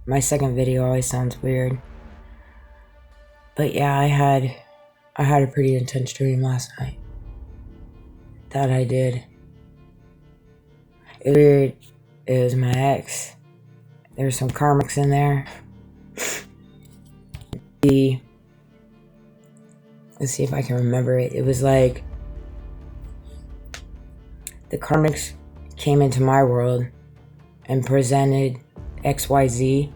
My second video always sounds weird. But yeah, I had a pretty intense dream last night. That I did. It was weird. It was my ex. There's some karmics in there. Let's see if I can remember it. It was like the karmics came into my world and presented XYZ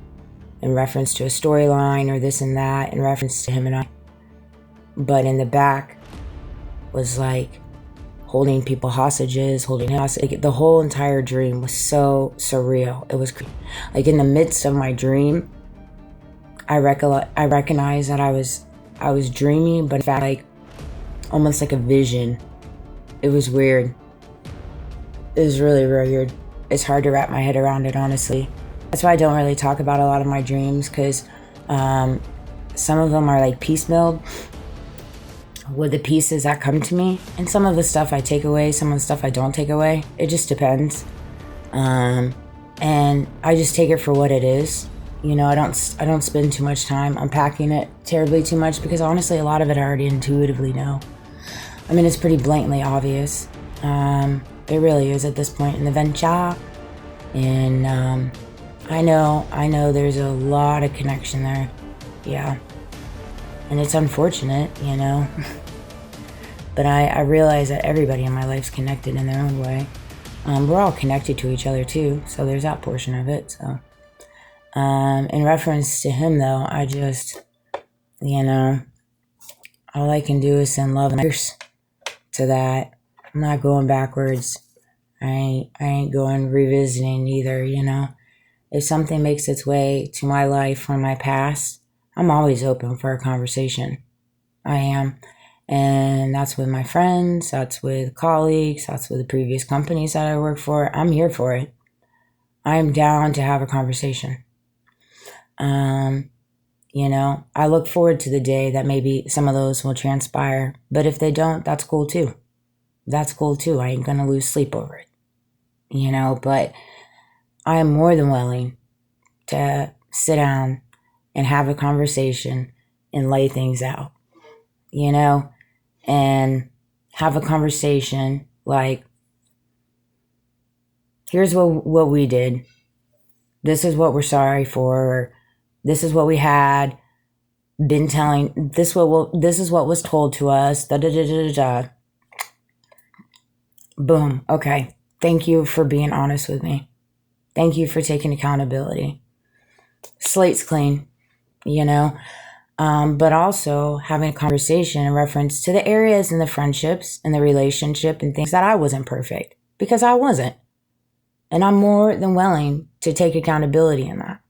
in reference to a storyline or this and that in reference to him and I. But in the back was like holding people hostages, holding hostage. Like, the whole entire dream was so surreal. It was like in the midst of my dream, I recognized that I was dreaming, but in fact, like almost like a vision. It was weird. It was really weird. It's hard to wrap my head around it, honestly. That's why I don't really talk about a lot of my dreams, because some of them are like piecemealed with the pieces that come to me, and some of the stuff I take away, some of the stuff I don't take away. It just depends. And I just take it for what it is. You know, I don't spend too much time unpacking it terribly too much, because honestly, a lot of it I already intuitively know. I mean, it's pretty blatantly obvious. It really is at this point in the venture. And I know there's a lot of connection there. Yeah. And it's unfortunate, you know. But I realize that everybody in my life's connected in their own way. We're all connected to each other too, so there's that portion of it. So, in reference to him though, I just, you know, all I can do is send love and prayers to that. I'm not going backwards. I ain't going revisiting either, you know. If something makes its way to my life from my past, I'm always open for a conversation. I am. And that's with my friends, that's with colleagues, that's with the previous companies that I work for. I'm here for it. I'm down to have a conversation. You know, I look forward to the day that maybe some of those will transpire. But if they don't, that's cool too. That's cool too. I ain't gonna lose sleep over it. You know, but I am more than willing to sit down and have a conversation and lay things out, you know, and have a conversation like, here's what we did. This is what we're sorry for. This is what we had been telling. This is what was told to us. Da da da da da. Boom. Okay. Thank you for being honest with me. Thank you for taking accountability. Slate's clean, you know. But also having a conversation in reference to the areas and the friendships and the relationship and things that I wasn't perfect, because I wasn't. And I'm more than willing to take accountability in that.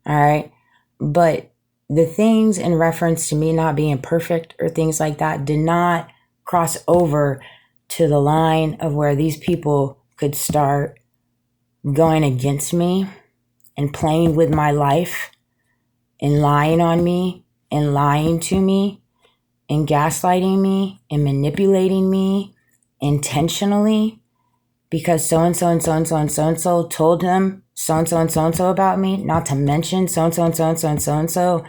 All right. But the things in reference to me not being perfect or things like that did not cross over to the line of where these people could start going against me and playing with my life and lying on me and lying to me and gaslighting me and manipulating me intentionally, because so-and-so and so-and-so and so-and-so told him so-and-so and so-and-so about me, not to mention so-and-so and so-and-so and so-and-so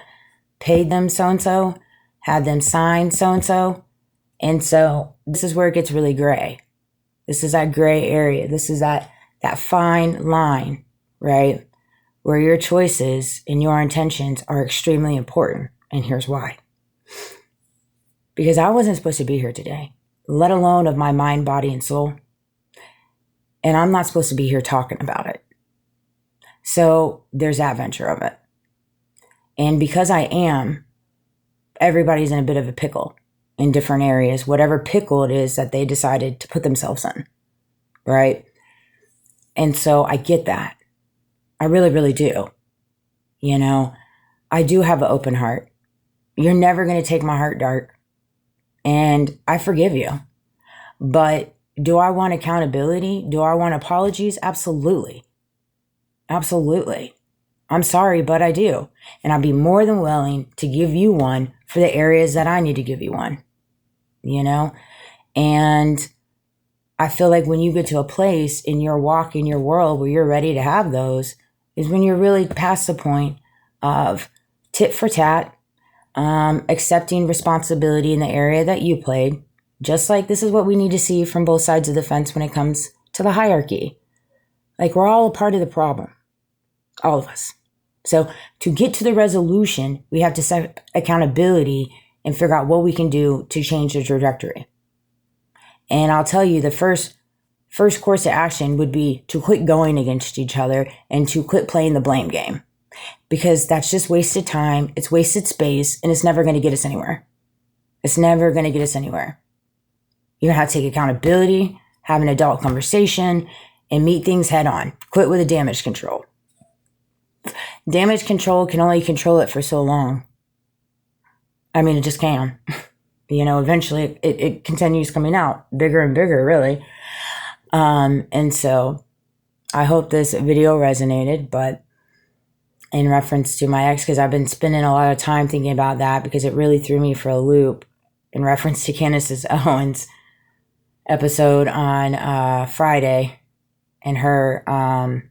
paid them so-and-so, had them sign so-and-so. And so this is where it gets really gray. This is that gray area. This is that fine line, right? Where your choices and your intentions are extremely important. And here's why. Because I wasn't supposed to be here today, let alone of my mind, body, and soul. And I'm not supposed to be here talking about it. So there's that venture of it. And because I am, everybody's in a bit of a pickle in different areas, whatever pickle it is that they decided to put themselves in, right? And so I get that. I really, really do. You know, I do have an open heart. You're never going to take my heart dark. And I forgive you. But do I want accountability? Do I want apologies? Absolutely. Absolutely. I'm sorry, but I do. And I'd be more than willing to give you one for the areas that I need to give you one. You know? And I feel like when you get to a place in your walk, in your world, where you're ready to have those, is when you're really past the point of tit for tat, accepting responsibility in the area that you played. Just like this is what we need to see from both sides of the fence when it comes to the hierarchy. Like, we're all a part of the problem. All of us. So to get to the resolution, we have to set accountability and figure out what we can do to change the trajectory. And I'll tell you, the first course of action would be to quit going against each other and to quit playing the blame game. Because that's just wasted time, it's wasted space, and it's never going to get us anywhere. It's never going to get us anywhere. You're going to have to take accountability, have an adult conversation, and meet things head on. Quit with the damage control. Damage control can only control it for so long. I mean, it just can. Eventually it continues coming out bigger and bigger, really. And so I hope this video resonated, but in reference to my ex, because I've been spending a lot of time thinking about that because it really threw me for a loop in reference to Candace Owens' episode on Friday and her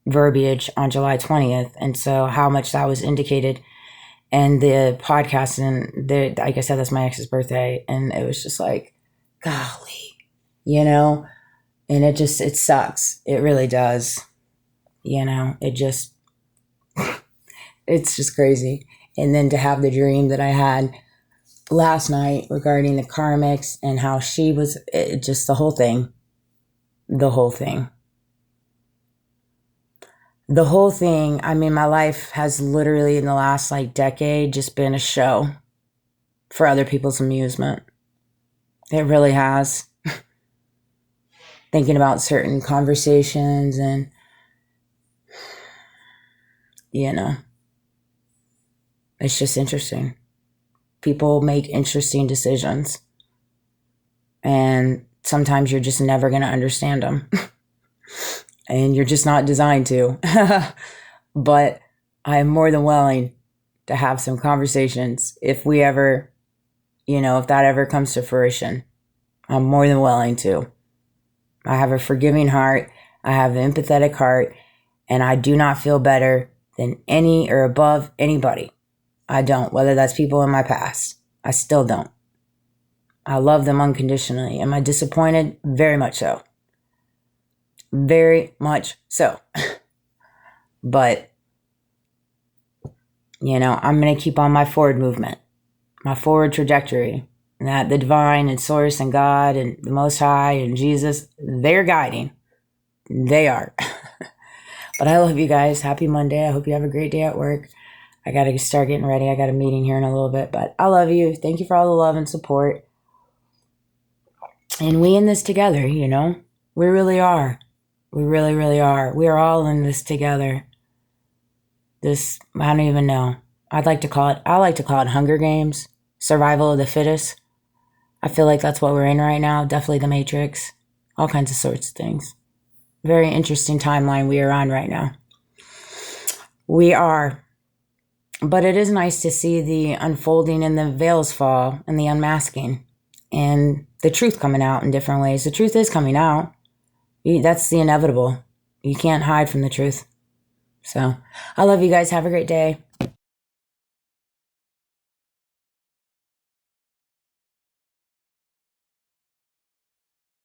verbiage on July 20th. And so how much that was indicated and the podcast, and like I said, that's my ex's birthday. And it was just like, golly, and it sucks. It really does. It's just crazy. And then to have the dream that I had last night regarding the karmics and how she was, just the whole thing. I mean, my life has literally in the last decade just been a show for other people's amusement. It really has. Thinking about certain conversations and, it's just interesting. People make interesting decisions. And sometimes you're just never going to understand them. And you're just not designed to. But I am more than willing to have some conversations if we ever, if that ever comes to fruition. I'm more than willing to. I have a forgiving heart. I have an empathetic heart. And I do not feel better than any or above anybody. I don't, whether that's people in my past. I still don't. I love them unconditionally. Am I disappointed? Very much so. Very much so. But, I'm going to keep on my forward movement, my forward trajectory. And that the divine and source and God and the Most High and Jesus, they're guiding. They are. But I love you guys. Happy Monday. I hope you have a great day at work. I got to start getting ready. I got a meeting here in a little bit, but I love you. Thank you for all the love and support. And we in this together, we really are. We really, really are. We are all in this together. I don't even know. I like to call it Hunger Games, survival of the fittest. I feel like that's what we're in right now. Definitely the Matrix, all kinds of sorts of things. Very interesting timeline we are on right now. We are. But it is nice to see the unfolding and the veils fall and the unmasking and the truth coming out in different ways. The truth is coming out. That's the inevitable. You can't hide from the truth. So I love you guys. Have a great day.